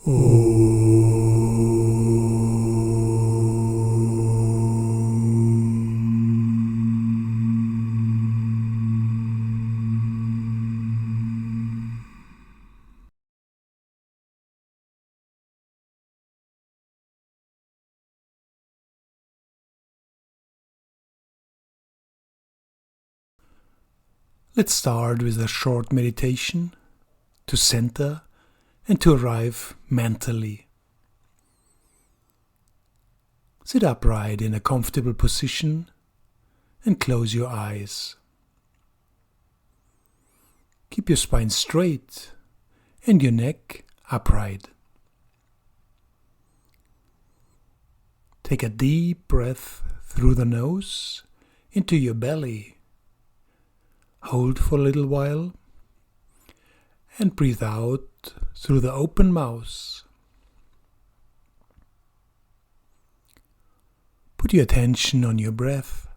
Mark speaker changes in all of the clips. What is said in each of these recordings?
Speaker 1: Let's start with a short meditation to center and to arrive mentally. Sit upright in a comfortable position and close your eyes. Keep your spine straight and your neck upright. Take a deep breath through the nose into your belly. Hold for a little while and breathe out through the open mouth. Put your attention on your breath.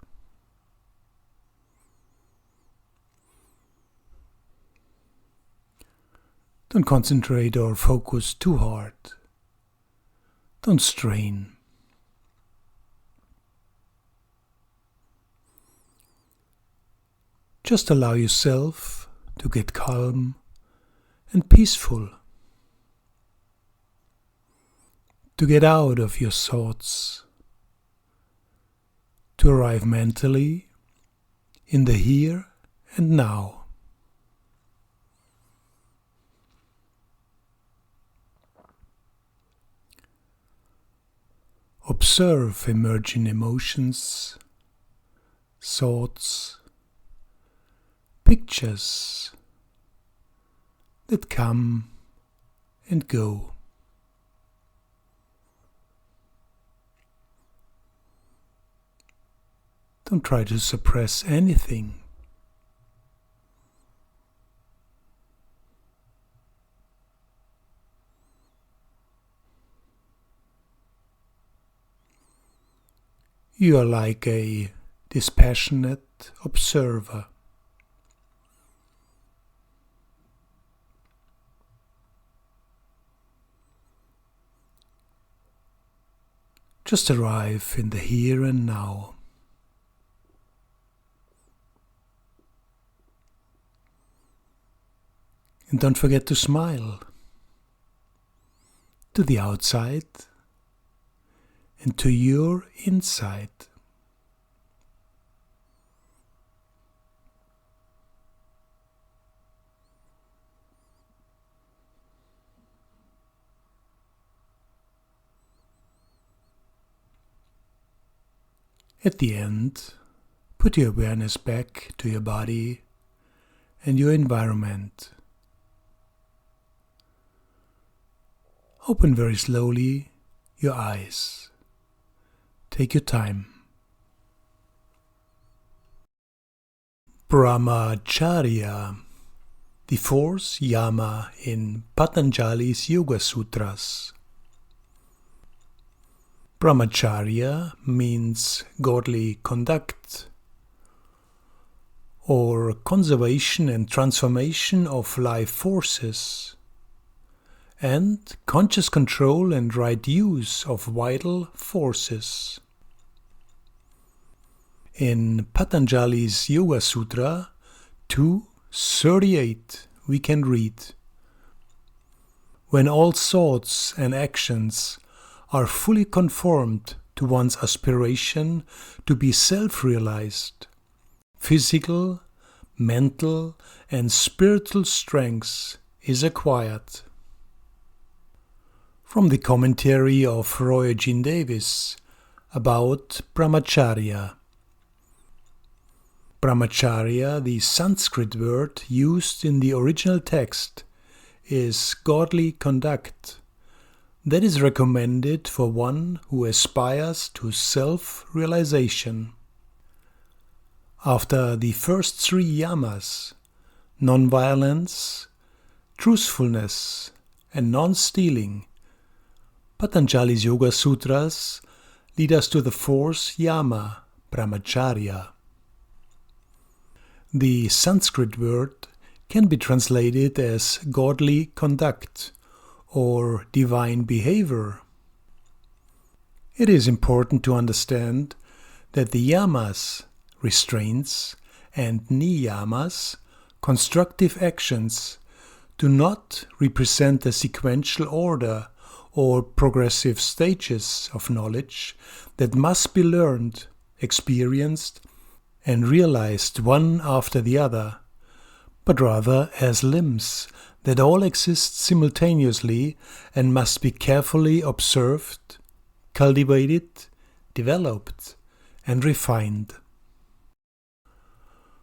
Speaker 1: Don't concentrate or focus too hard. Don't strain. Just allow yourself to get calm and peaceful, to get out of your thoughts, to arrive mentally in the here and now. Observe emerging emotions, thoughts, pictures that come and go. Don't try to suppress anything. You are like a dispassionate observer. Just arrive in the here and now. And don't forget to smile to the outside and to your inside. At the end, put your awareness back to your body and your environment. Open very slowly your eyes. Take your time. Brahmacharya, the fourth Yama in Patanjali's Yoga Sutras. Brahmacharya means godly conduct or conservation and transformation of life forces and conscious control and right use of vital forces. In Patanjali's Yoga Sutra 2.38 we can read, "When all thoughts and actions are fully conformed to one's aspiration to be self-realized, physical, mental, and spiritual strength is acquired." From the commentary of Roy Eugene Davis about Brahmacharya. Brahmacharya, the Sanskrit word used in the original text, is godly conduct that is recommended for one who aspires to self-realization. After the first three yamas, non-violence, truthfulness, and non-stealing, Patanjali's Yoga Sutras lead us to the fourth yama, Brahmacharya. The Sanskrit word can be translated as godly conduct or divine behavior. It is important to understand that the yamas, restraints, and niyamas, constructive actions, do not represent a sequential order or progressive stages of knowledge that must be learned, experienced, and realized one after the other, but rather as limbs that all exist simultaneously and must be carefully observed, cultivated, developed, and refined.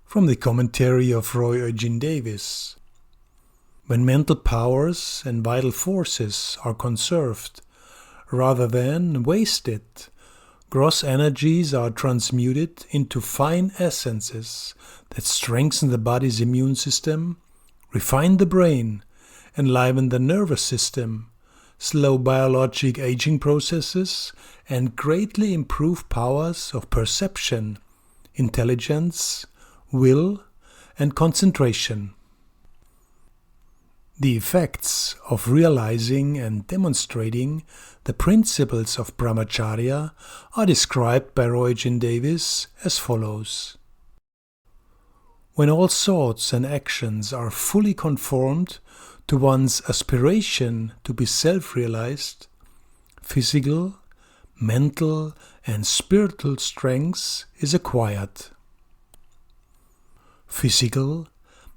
Speaker 1: From the commentary of Roy Eugene Davis: when mental powers and vital forces are conserved rather than wasted, gross energies are transmuted into fine essences that strengthen the body's immune system, refine the brain, enliven the nervous system, slow biologic aging processes, and greatly improve powers of perception, intelligence, will, and concentration. The effects of realizing and demonstrating the principles of Brahmacharya are described by Roy Eugene Davis as follows. When all thoughts and actions are fully conformed to one's aspiration to be self-realized, physical, mental, and spiritual strength is acquired. Physical,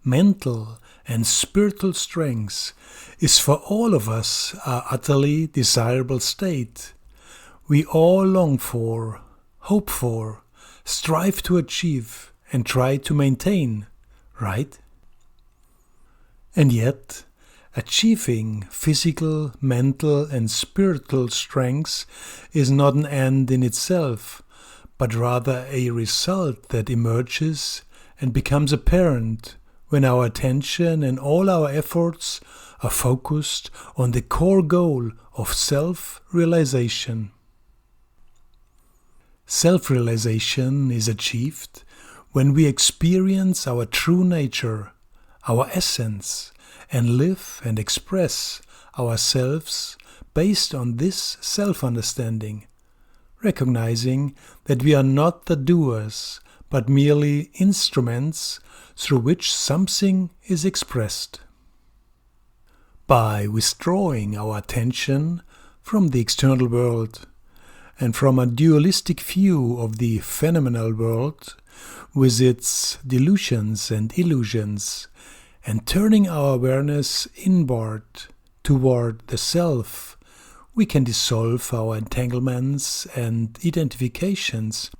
Speaker 1: mental, and spiritual strength is for all of us an utterly desirable state we all long for, hope for, strive to achieve, and try to maintain, right? And yet, achieving physical, mental, and spiritual strengths is not an end in itself, but rather a result that emerges and becomes apparent when our attention and all our efforts are focused on the core goal of self-realization. Self-realization is achieved when we experience our true nature, our essence, and live and express ourselves based on this self-understanding, recognizing that we are not the doers, but merely instruments through which something is expressed. By withdrawing our attention from the external world and from a dualistic view of the phenomenal world with its delusions and illusions, and turning our awareness inward toward the self, we can dissolve our entanglements and identifications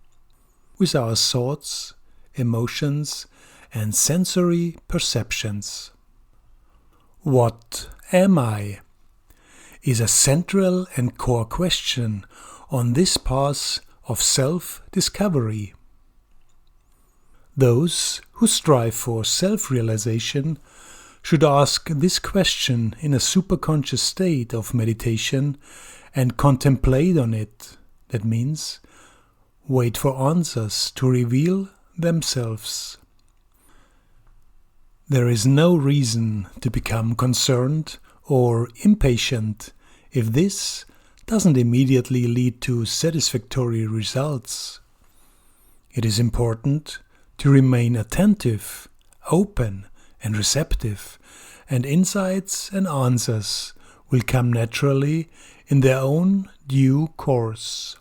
Speaker 1: with our thoughts, emotions, and sensory perceptions. What am I? Is a central and core question on this path of self-discovery. Those who strive for self-realization should ask this question in a superconscious state of meditation and contemplate on it. That means wait for answers to reveal themselves. There is no reason to become concerned or impatient if this doesn't immediately lead to satisfactory results. It is important to remain attentive, open, and receptive, and insights and answers will come naturally in their own due course.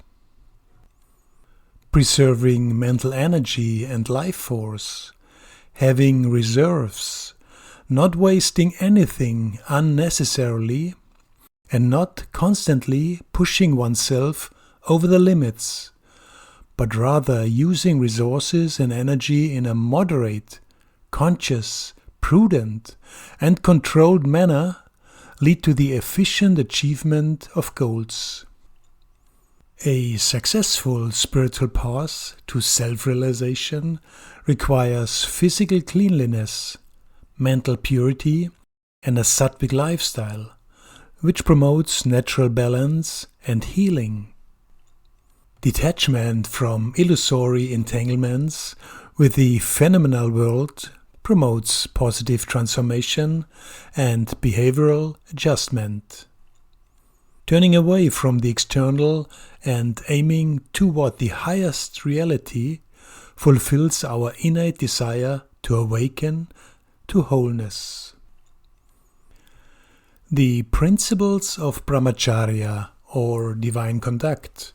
Speaker 1: Preserving mental energy and life force, having reserves, not wasting anything unnecessarily, and not constantly pushing oneself over the limits, but rather using resources and energy in a moderate, conscious, prudent, and controlled manner lead to the efficient achievement of goals. A successful spiritual path to self-realization requires physical cleanliness, mental purity, and a sattvic lifestyle, which promotes natural balance and healing. Detachment from illusory entanglements with the phenomenal world promotes positive transformation and behavioral adjustment. turning away from the external and aiming toward the highest reality fulfills our innate desire to awaken to wholeness. The principles of Brahmacharya, or divine conduct,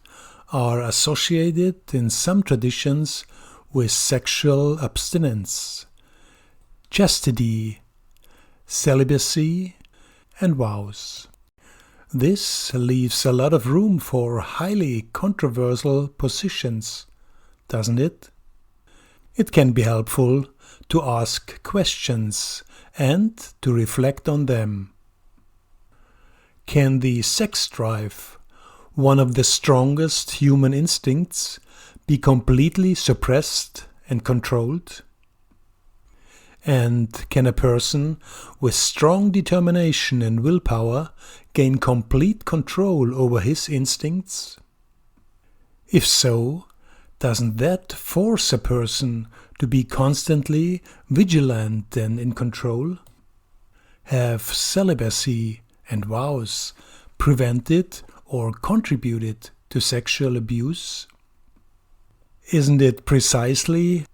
Speaker 1: are associated in some traditions with sexual abstinence, chastity, celibacy, and vows. This leaves a lot of room for highly controversial positions, doesn't it? It can be helpful to ask questions and to reflect on them. Can the sex drive, one of the strongest human instincts, be completely suppressed and controlled? And can a person with strong determination and willpower gain complete control over his instincts? If so, doesn't that force a person to be constantly vigilant and in control? Have celibacy and vows prevented or contributed to sexual abuse? Isn't it precisely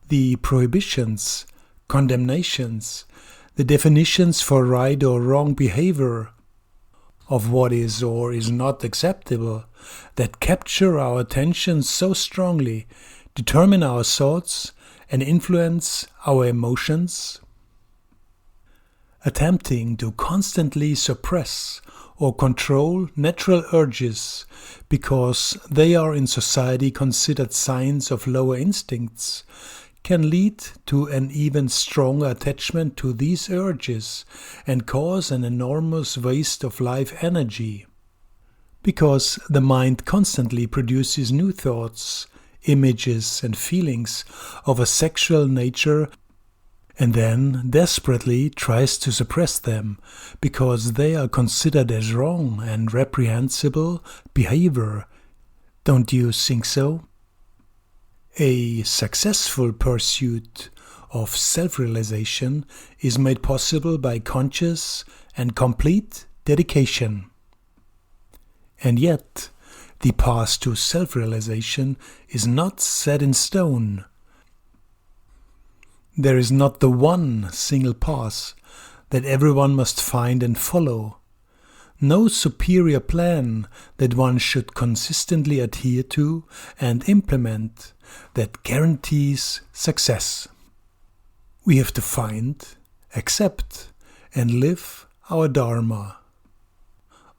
Speaker 1: the prohibitions, condemnations, the definitions for right or wrong behavior, of what is or is not acceptable, that capture our attention so strongly, determine our thoughts, and influence our emotions? Attempting to constantly suppress or control natural urges because they are in society considered signs of lower instincts can lead to an even stronger attachment to these urges and cause an enormous waste of life energy. Because the mind constantly produces new thoughts, images and feelings of a sexual nature and then desperately tries to suppress them because they are considered as wrong and reprehensible behavior. Don't you think so? A successful pursuit of self-realization is made possible by conscious and complete dedication. And yet, the path to self-realization is not set in stone. There is not the one single path that everyone must find and follow. No superior plan that one should consistently adhere to and implement that guarantees success. We have to find, accept, and live our Dharma.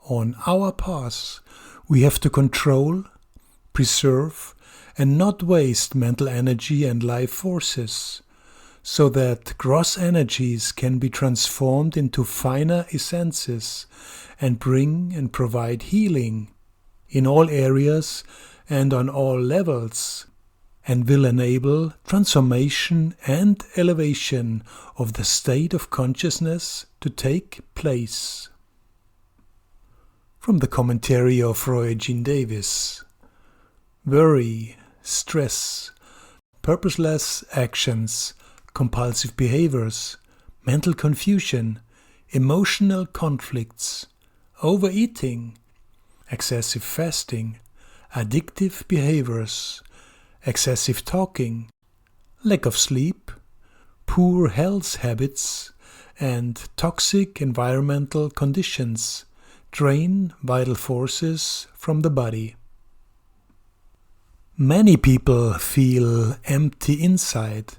Speaker 1: On our path, we have to control, preserve, and not waste mental energy and life forces, so that gross energies can be transformed into finer essences and bring and provide healing in all areas and on all levels, and will enable transformation and elevation of the state of consciousness to take place. From the commentary of Roy Jean Davis: worry, stress, purposeless actions, compulsive behaviors, mental confusion, emotional conflicts, overeating, excessive fasting, addictive behaviors, excessive talking, lack of sleep, poor health habits, and toxic environmental conditions drain vital forces from the body. Many people feel empty inside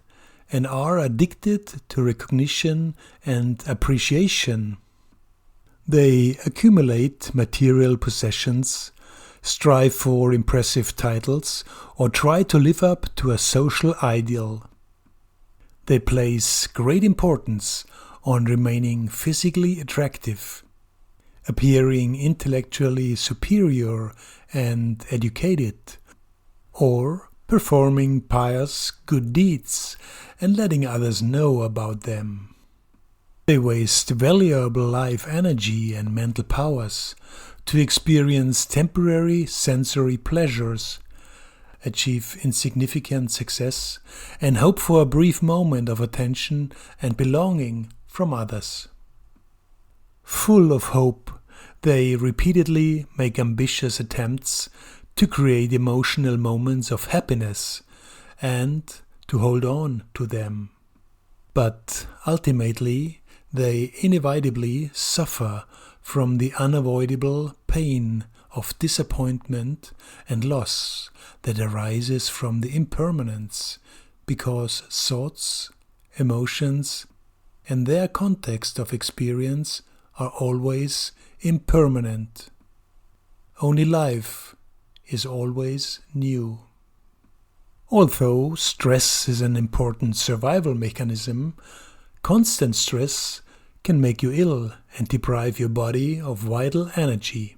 Speaker 1: and are addicted to recognition and appreciation. They accumulate material possessions, strive for impressive titles, or try to live up to a social ideal. They place great importance on remaining physically attractive, appearing intellectually superior and educated, or performing pious good deeds and letting others know about them. They waste valuable life energy and mental powers to experience temporary sensory pleasures, achieve insignificant success, and hope for a brief moment of attention and belonging from others. Full of hope, They repeatedly make ambitious attempts to create emotional moments of happiness and to hold on to them. But ultimately, they inevitably suffer from the unavoidable pain of disappointment and loss that arises from the impermanence, because thoughts, emotions, and their context of experience are always impermanent. Only life is always new. Although stress is an important survival mechanism, constant stress can make you ill and deprive your body of vital energy.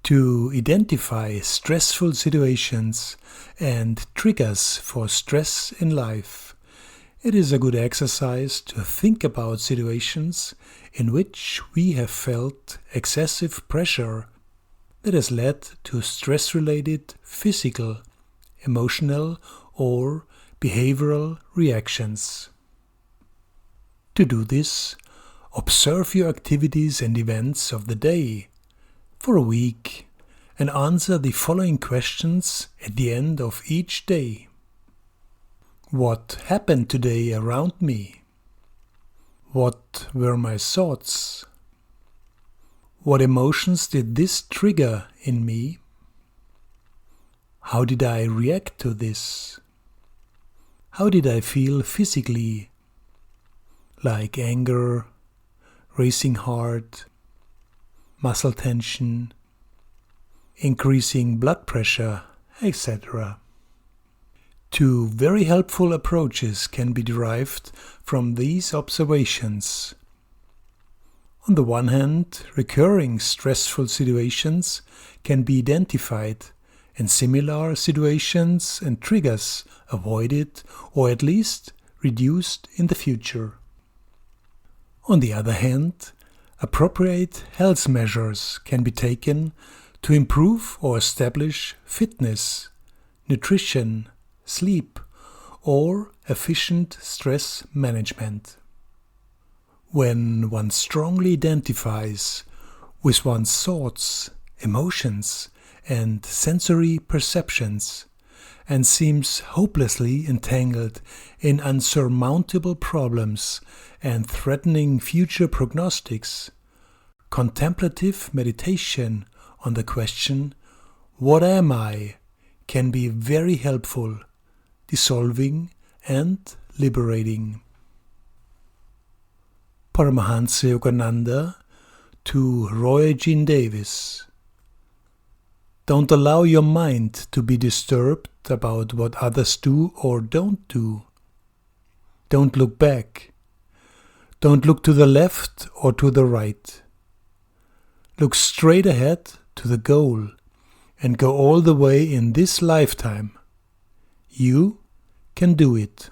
Speaker 1: To identify stressful situations and triggers for stress in life, it is a good exercise to think about situations in which we have felt excessive pressure that has led to stress-related physical, emotional, or behavioral reactions. To do this, observe your activities and events of the day for a week and answer the following questions at the end of each day. What happened today around me? What were my thoughts? What emotions did this trigger in me? How did I react to this? How did I feel physically? Like anger, racing heart, muscle tension, increasing blood pressure, etc. Two very helpful approaches can be derived from these observations. On the one hand, recurring stressful situations can be identified and similar situations and triggers avoided or at least reduced in the future. On the other hand, appropriate health measures can be taken to improve or establish fitness, nutrition, sleep, or efficient stress management. When one strongly identifies with one's thoughts, emotions, and sensory perceptions, and seems hopelessly entangled in unsurmountable problems and threatening future prognostics, contemplative meditation on the question, "What am I?" can be very helpful, dissolving and liberating. Paramahansa Yogananda to Roy Jean Davis. Don't allow your mind to be disturbed about what others do or don't do. Don't look back. Don't look to the left or to the right. Look straight ahead to the goal and go all the way in this lifetime. You can do it.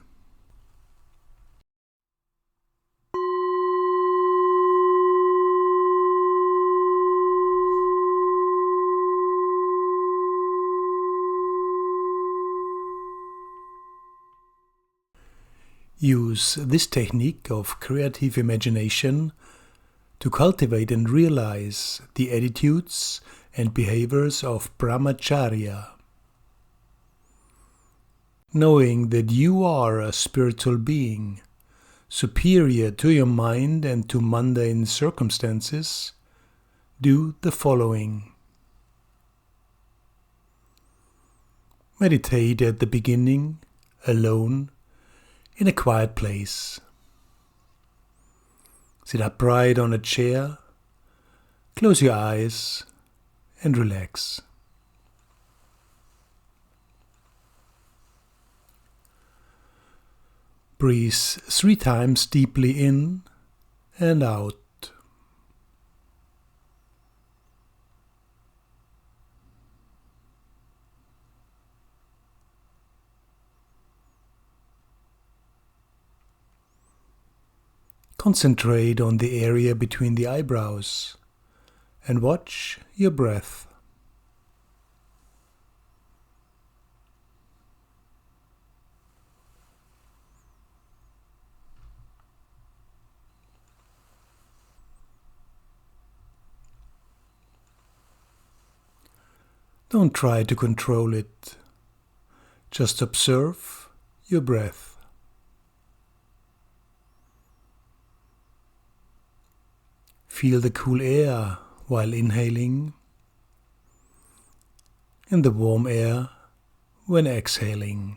Speaker 1: Use this technique of creative imagination to cultivate and realize the attitudes and behaviors of Brahmacharya. Knowing that you are a spiritual being, superior to your mind and to mundane circumstances, do the following. Meditate at the beginning, alone, in a quiet place. Sit upright on a chair, close your eyes and relax. Breathe 3 times deeply in and out. Concentrate on the area between the eyebrows and watch your breath. Don't try to control it. Just observe your breath. Feel the cool air while inhaling and the warm air when exhaling.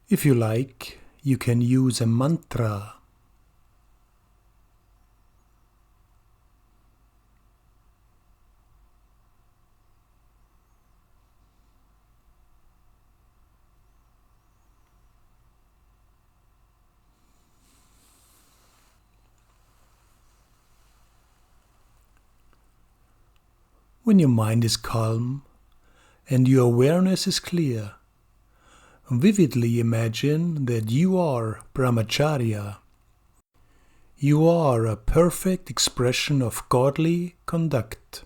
Speaker 1: If you like, you can use a mantra. When your mind is calm and your awareness is clear, vividly imagine that you are Brahmacharya. You are a perfect expression of godly conduct.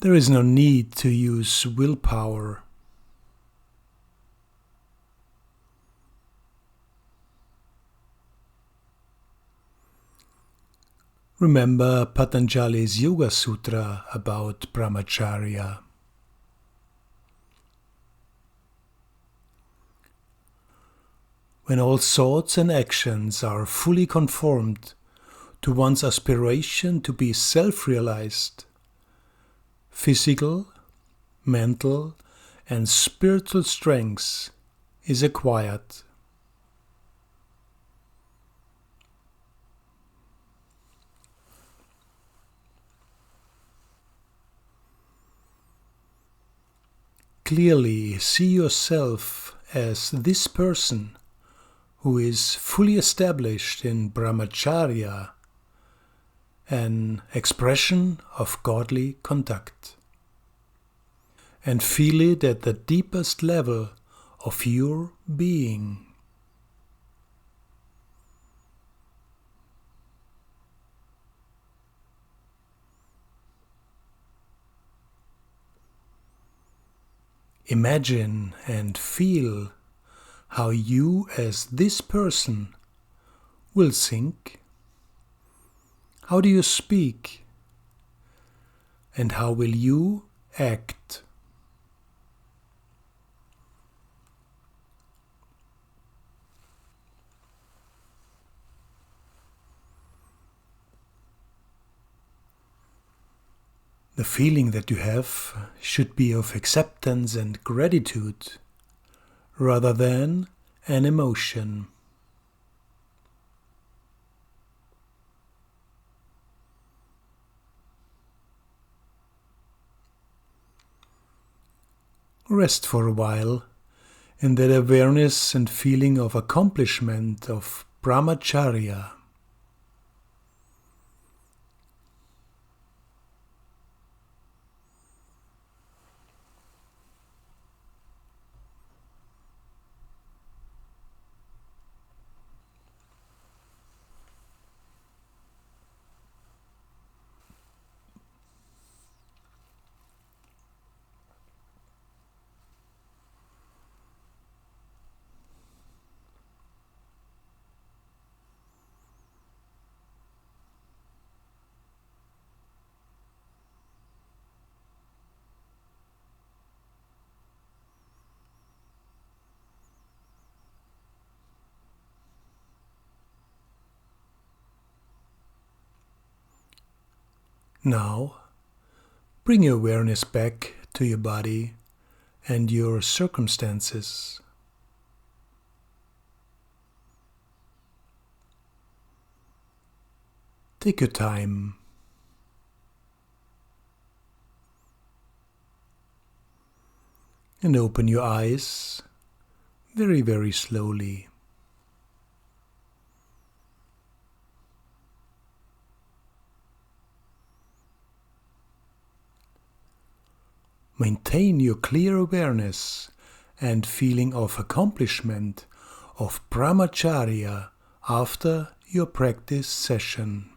Speaker 1: There is no need to use willpower. Remember Patanjali's Yoga Sutra about Brahmacharya. When all thoughts and actions are fully conformed to one's aspiration to be self-realized, physical, mental, and spiritual strength is acquired. Clearly see yourself as this person who is fully established in Brahmacharya, an expression of godly conduct, and feel it at the deepest level of your being. Imagine and feel how you as this person will think. How do you speak? And how will you act? The feeling that you have should be of acceptance and gratitude, rather than an emotion. Rest for a while in that awareness and feeling of accomplishment of Brahmacharya. Now, bring your awareness back to your body and your circumstances. Take your time. And open your eyes very, very slowly. Maintain your clear awareness and feeling of accomplishment of Brahmacharya after your practice session.